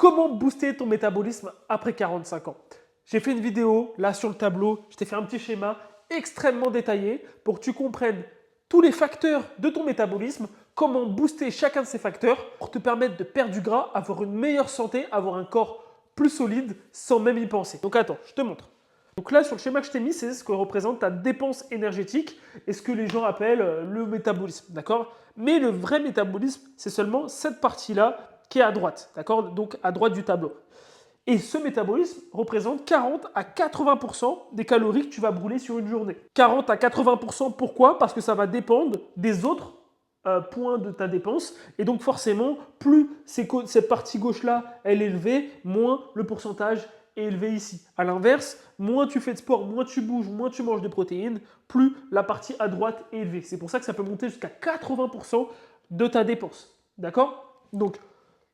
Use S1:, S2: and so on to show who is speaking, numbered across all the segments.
S1: Comment booster ton métabolisme après 45 ans? J'ai fait une vidéo là sur le tableau, je t'ai fait un petit schéma extrêmement détaillé pour que tu comprennes tous les facteurs de ton métabolisme, comment booster chacun de ces facteurs pour te permettre de perdre du gras, avoir une meilleure santé, avoir un corps plus solide sans même y penser. Donc attends, je te montre. Donc là, sur le schéma que je t'ai mis, c'est ce que représente ta dépense énergétique et ce que les gens appellent le métabolisme, d'accord? Mais le vrai métabolisme, c'est seulement cette partie-là qui est à droite, d'accord? Donc à droite du tableau. Et ce métabolisme représente 40 à 80% des calories que tu vas brûler sur une journée. 40 à 80%, pourquoi? Parce que ça va dépendre des autres points de ta dépense. Et donc forcément, plus cette partie gauche-là, elle est élevée, moins le pourcentage est élevé ici. A l'inverse, moins tu fais de sport, moins tu bouges, moins tu manges de protéines, plus la partie à droite est élevée. C'est pour ça que ça peut monter jusqu'à 80% de ta dépense. D'accord? Donc,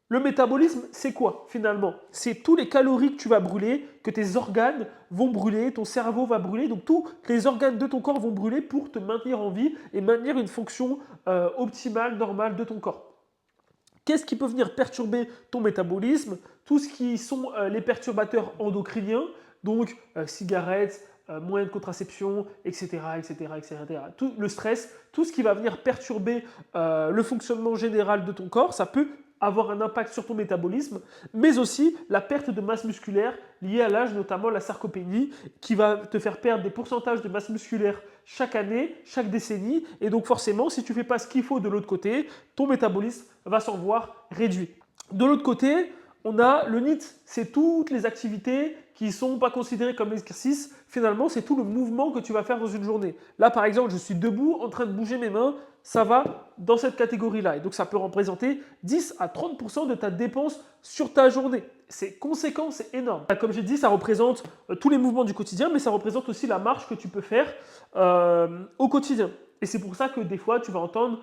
S1: le métabolisme, c'est quoi finalement? C'est tous les calories que tu vas brûler, que tes organes vont brûler, ton cerveau va brûler. Donc tous les organes de ton corps vont brûler pour te maintenir en vie et maintenir une fonction optimale, normale de ton corps. Qu'est-ce qui peut venir perturber ton métabolisme? Tout ce qui sont les perturbateurs endocriniens, donc cigarettes, moyens de contraception, etc., etc., etc. Tout le stress, tout ce qui va venir perturber le fonctionnement général de ton corps, ça peut avoir un impact sur ton métabolisme, mais aussi la perte de masse musculaire liée à l'âge, notamment la sarcopénie, qui va te faire perdre des pourcentages de masse musculaire chaque année, chaque décennie, et donc forcément, si tu ne fais pas ce qu'il faut de l'autre côté, ton métabolisme va s'en voir réduit. De l'autre côté, on a le NEAT, c'est toutes les activités qui ne sont pas considérées comme l'exercice. Finalement, c'est tout le mouvement que tu vas faire dans une journée. Là, par exemple, je suis debout en train de bouger mes mains, ça va dans cette catégorie-là. Et donc, ça peut représenter 10 à 30% de ta dépense sur ta journée. C'est conséquent, c'est énorme. Comme j'ai dit, ça représente tous les mouvements du quotidien, mais ça représente aussi la marche que tu peux faire au quotidien. Et c'est pour ça que des fois, tu vas entendre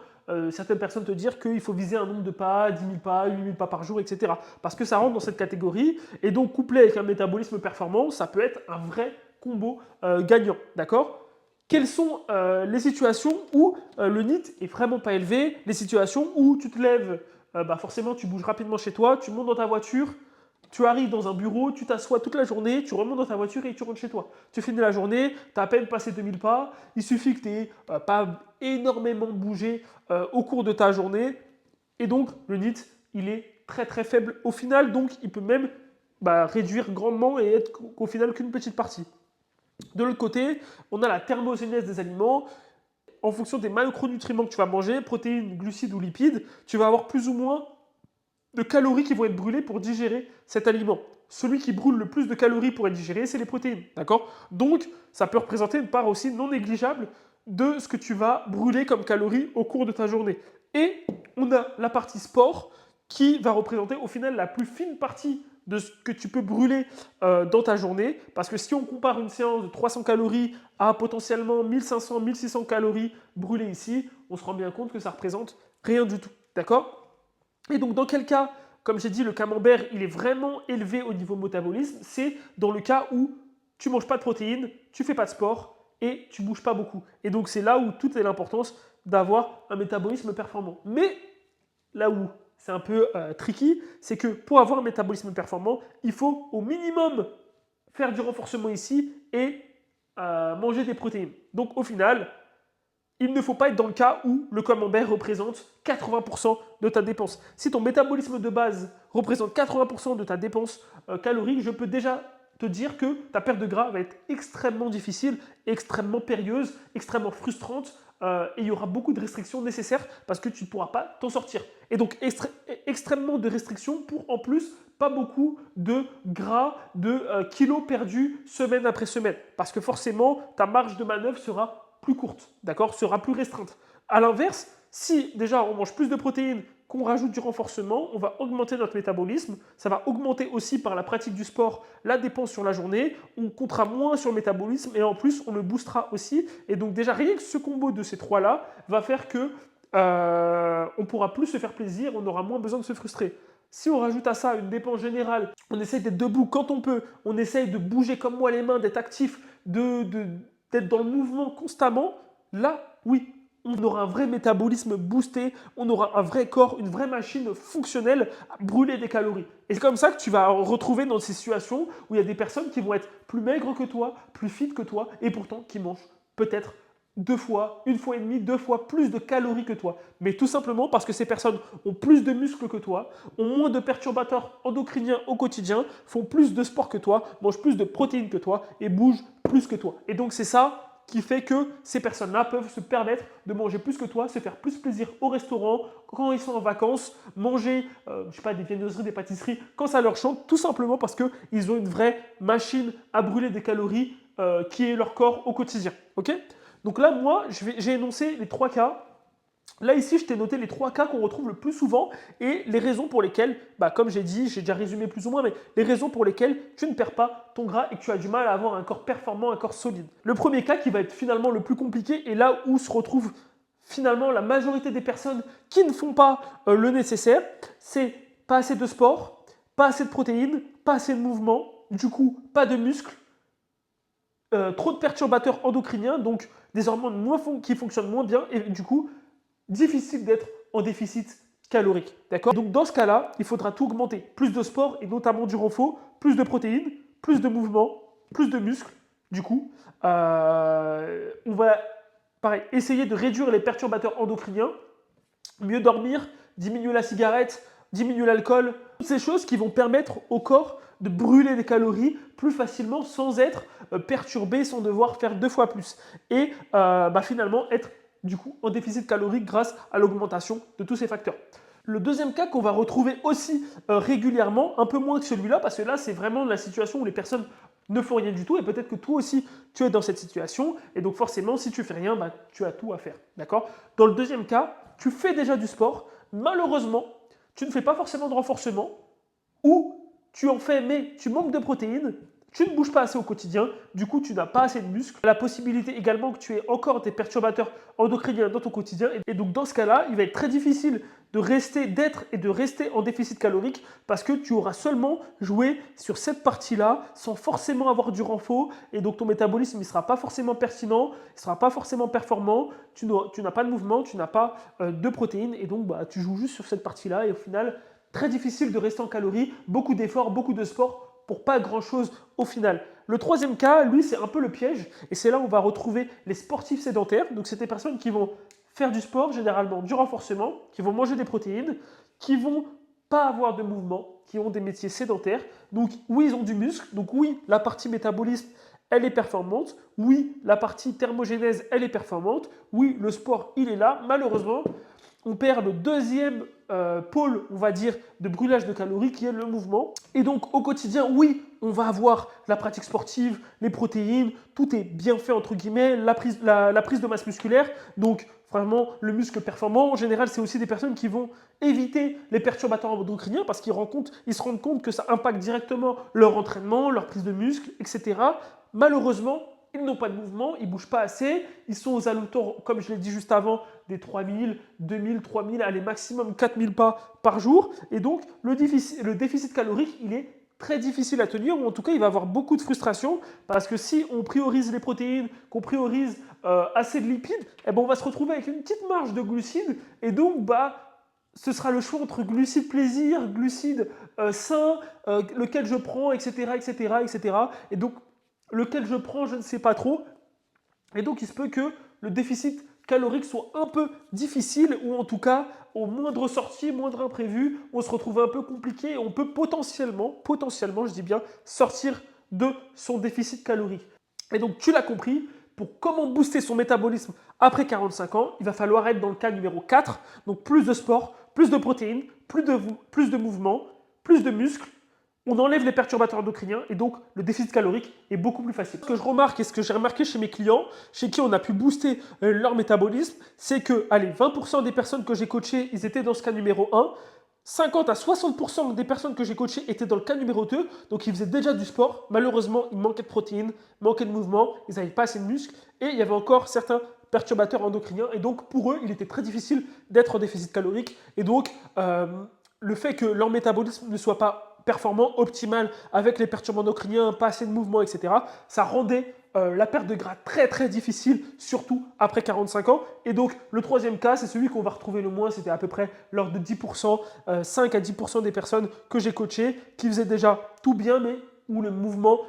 S1: certaines personnes te dire qu'il faut viser un nombre de pas, 10 000 pas, 8 000 pas par jour, etc. Parce que ça rentre dans cette catégorie. Et donc, couplé avec un métabolisme performant, ça peut être un vrai combo gagnant. D'accord? Quelles sont les situations où le NEAT est vraiment pas élevé? Les situations où tu te lèves, forcément, tu bouges rapidement chez toi, tu montes dans ta voiture, tu arrives dans un bureau, tu t'assois toute la journée, tu remontes dans ta voiture et tu rentres chez toi. Tu finis la journée, tu as à peine passé 2000 pas, il suffit que tu n'aies pas énormément bougé au cours de ta journée. Et donc, le NEAT, il est très très faible au final, donc il peut même réduire grandement et être au final qu'une petite partie. De l'autre côté, on a la thermogénèse des aliments. En fonction des macronutriments que tu vas manger, protéines, glucides ou lipides, tu vas avoir plus ou moins de calories qui vont être brûlées pour digérer cet aliment. Celui qui brûle le plus de calories pour être digéré, c'est les protéines. D'accord? Donc, ça peut représenter une part aussi non négligeable de ce que tu vas brûler comme calories au cours de ta journée. Et on a la partie sport qui va représenter au final la plus fine partie de ce que tu peux brûler dans ta journée. Parce que si on compare une séance de 300 calories à potentiellement 1500, 1600 calories brûlées ici, on se rend bien compte que ça représente rien du tout. D'accord? Et donc, dans quel cas, comme j'ai dit, le camembert, il est vraiment élevé au niveau métabolisme? C'est dans le cas où tu ne manges pas de protéines, tu ne fais pas de sport et tu ne bouges pas beaucoup. Et donc, c'est là où toute est l'importance d'avoir un métabolisme performant. Mais là où c'est un peu tricky, c'est que pour avoir un métabolisme performant, il faut au minimum faire du renforcement ici et manger des protéines. Donc, au final, il ne faut pas être dans le cas où le camembert représente 80% de ta dépense. Si ton métabolisme de base représente 80% de ta dépense calorique, je peux déjà te dire que ta perte de gras va être extrêmement difficile, extrêmement périlleuse, extrêmement frustrante et il y aura beaucoup de restrictions nécessaires parce que tu ne pourras pas t'en sortir. Et donc extrêmement de restrictions pour en plus pas beaucoup de gras, de kilos perdus semaine après semaine. Parce que forcément, ta marge de manœuvre sera plus courte, d'accord, sera plus restreinte. À l'inverse, si déjà on mange plus de protéines, qu'on rajoute du renforcement, on va augmenter notre métabolisme, ça va augmenter aussi par la pratique du sport la dépense sur la journée, on comptera moins sur le métabolisme et en plus on le boostera aussi. Et donc déjà rien que ce combo de ces trois-là va faire que on pourra plus se faire plaisir, on aura moins besoin de se frustrer. Si on rajoute à ça une dépense générale, on essaye d'être debout quand on peut, on essaye de bouger comme moi les mains, d'être actif, d'être dans le mouvement constamment, là, oui, on aura un vrai métabolisme boosté, on aura un vrai corps, une vraie machine fonctionnelle à brûler des calories. Et c'est comme ça que tu vas retrouver dans ces situations où il y a des personnes qui vont être plus maigres que toi, plus fit que toi, et pourtant qui mangent peut-être 2 fois, 1 fois et demie, 2 fois plus de calories que toi. Mais tout simplement parce que ces personnes ont plus de muscles que toi, ont moins de perturbateurs endocriniens au quotidien, font plus de sport que toi, mangent plus de protéines que toi et bougent plus que toi. Et donc c'est ça qui fait que ces personnes-là peuvent se permettre de manger plus que toi, se faire plus plaisir au restaurant, quand ils sont en vacances, manger, je sais pas, des viennoiseries, des pâtisseries, quand ça leur chante, tout simplement parce qu'ils ont une vraie machine à brûler des calories qui est leur corps au quotidien. Ok? Donc là, moi, j'ai énoncé les 3 cas. Là, ici, je t'ai noté les 3 cas qu'on retrouve le plus souvent et les raisons pour lesquelles, comme j'ai dit, j'ai déjà résumé plus ou moins, mais les raisons pour lesquelles tu ne perds pas ton gras et que tu as du mal à avoir un corps performant, un corps solide. Le premier cas qui va être finalement le plus compliqué et là où se retrouve finalement la majorité des personnes qui ne font pas le nécessaire, c'est pas assez de sport, pas assez de protéines, pas assez de mouvement, du coup, pas de muscles, trop de perturbateurs endocriniens, donc des hormones qui fonctionnent moins bien et du coup, difficile d'être en déficit calorique. D'accord? Donc dans ce cas-là, il faudra tout augmenter. Plus de sport et notamment du renfort, plus de protéines, plus de mouvements, plus de muscles. Du coup, on va pareil, essayer de réduire les perturbateurs endocriniens, mieux dormir, diminuer la cigarette, diminuer l'alcool, toutes ces choses qui vont permettre au corps de brûler des calories plus facilement sans être perturbé, sans devoir faire 2 fois plus. Et finalement être du coup en déficit calorique grâce à l'augmentation de tous ces facteurs. Le deuxième cas qu'on va retrouver aussi régulièrement, un peu moins que celui-là, parce que là c'est vraiment la situation où les personnes ne font rien du tout et peut-être que toi aussi tu es dans cette situation et donc forcément si tu fais rien, tu as tout à faire. D'accord? Dans le deuxième cas, tu fais déjà du sport, malheureusement, tu ne fais pas forcément de renforcement ou tu en fais mais tu manques de protéines, tu ne bouges pas assez au quotidien, du coup tu n'as pas assez de muscles. La possibilité également que tu aies encore des perturbateurs endocriniens dans ton quotidien et donc dans ce cas-là, il va être très difficile d'être et de rester en déficit calorique parce que tu auras seulement joué sur cette partie-là sans forcément avoir du renfort et donc ton métabolisme ne sera pas forcément pertinent, il ne sera pas forcément performant, tu n'as pas de mouvement, tu n'as pas de protéines et donc tu joues juste sur cette partie-là et au final, très difficile de rester en calories, beaucoup d'efforts, beaucoup de sport pour pas grand-chose au final. Le troisième cas, lui, c'est un peu le piège et c'est là où on va retrouver les sportifs sédentaires. Donc, c'est des personnes qui vont faire du sport, généralement du renforcement, qui vont manger des protéines, qui vont pas avoir de mouvement, qui ont des métiers sédentaires. Donc, oui, ils ont du muscle. Donc, oui, la partie métabolisme, elle est performante. Oui, la partie thermogénèse, elle est performante. Oui, le sport, il est là. Malheureusement, on perd le deuxième pôle, on va dire, de brûlage de calories qui est le mouvement. Et donc au quotidien, oui, on va avoir la pratique sportive, les protéines, tout est bien fait entre guillemets, la prise de masse musculaire, donc vraiment le muscle performant. En général, c'est aussi des personnes qui vont éviter les perturbateurs endocriniens parce qu'ils se rendent compte que ça impacte directement leur entraînement, leur prise de muscle, etc. Malheureusement, ils n'ont pas de mouvement, ils ne bougent pas assez, ils sont aux alentours, comme je l'ai dit juste avant, des 3000, 2000, 3000, allez maximum 4000 pas par jour. Et donc, le déficit calorique, il est très difficile à tenir, ou en tout cas, il va avoir beaucoup de frustration, parce que si on priorise les protéines, qu'on priorise assez de lipides, eh ben, on va se retrouver avec une petite marge de glucides, et donc, ce sera le choix entre glucides plaisir, glucides sains, lequel je prends, etc., etc., etc. Et donc, lequel je prends, je ne sais pas trop. Et donc, il se peut que le déficit calorique soit un peu difficile ou en tout cas, au moindre sortie, moindre imprévu, on se retrouve un peu compliqué et on peut potentiellement, je dis bien, sortir de son déficit calorique. Et donc, tu l'as compris, pour comment booster son métabolisme après 45 ans, il va falloir être dans le cas numéro 4, donc plus de sport, plus de protéines, plus de mouvement, plus de muscles, on enlève les perturbateurs endocriniens et donc le déficit calorique est beaucoup plus facile. Ce que je remarque et ce que j'ai remarqué chez mes clients, chez qui on a pu booster leur métabolisme, c'est que, allez, 20% des personnes que j'ai coachées, ils étaient dans ce cas numéro 1. 50 à 60% des personnes que j'ai coachées étaient dans le cas numéro 2, donc ils faisaient déjà du sport. Malheureusement, ils manquaient de protéines, manquaient de mouvement, ils n'avaient pas assez de muscles et il y avait encore certains perturbateurs endocriniens et donc pour eux, il était très difficile d'être en déficit calorique et donc le fait que leur métabolisme ne soit pas performant, optimal, avec les perturbants endocriniens, pas assez de mouvement, etc., ça rendait la perte de gras très difficile, surtout après 45 ans. Et donc, le troisième cas, c'est celui qu'on va retrouver le moins. C'était à peu près l'ordre de 10%, 5 à 10% des personnes que j'ai coachées qui faisaient déjà tout bien, mais où le mouvement,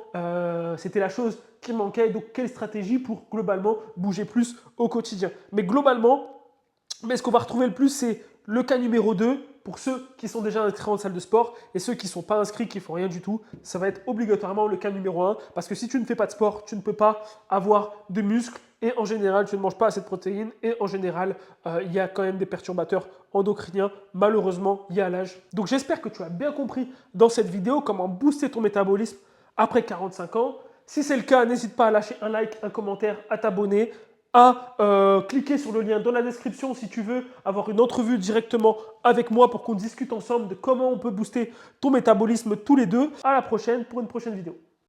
S1: c'était la chose qui manquait. Donc, quelle stratégie pour globalement bouger plus au quotidien? Mais globalement, ce qu'on va retrouver le plus, c'est le cas numéro 2 pour ceux qui sont déjà inscrits en salle de sport et ceux qui ne sont pas inscrits, qui ne font rien du tout. Ça va être obligatoirement le cas numéro 1 parce que si tu ne fais pas de sport, tu ne peux pas avoir de muscles et en général, tu ne manges pas assez de protéines et en général, il y a quand même des perturbateurs endocriniens, malheureusement, il y a l'âge. Donc j'espère que tu as bien compris dans cette vidéo comment booster ton métabolisme après 45 ans. Si c'est le cas, n'hésite pas à lâcher un like, un commentaire, à t'abonner, à cliquer sur le lien dans la description si tu veux avoir une entrevue directement avec moi pour qu'on discute ensemble de comment on peut booster ton métabolisme tous les deux. À la prochaine pour une prochaine vidéo.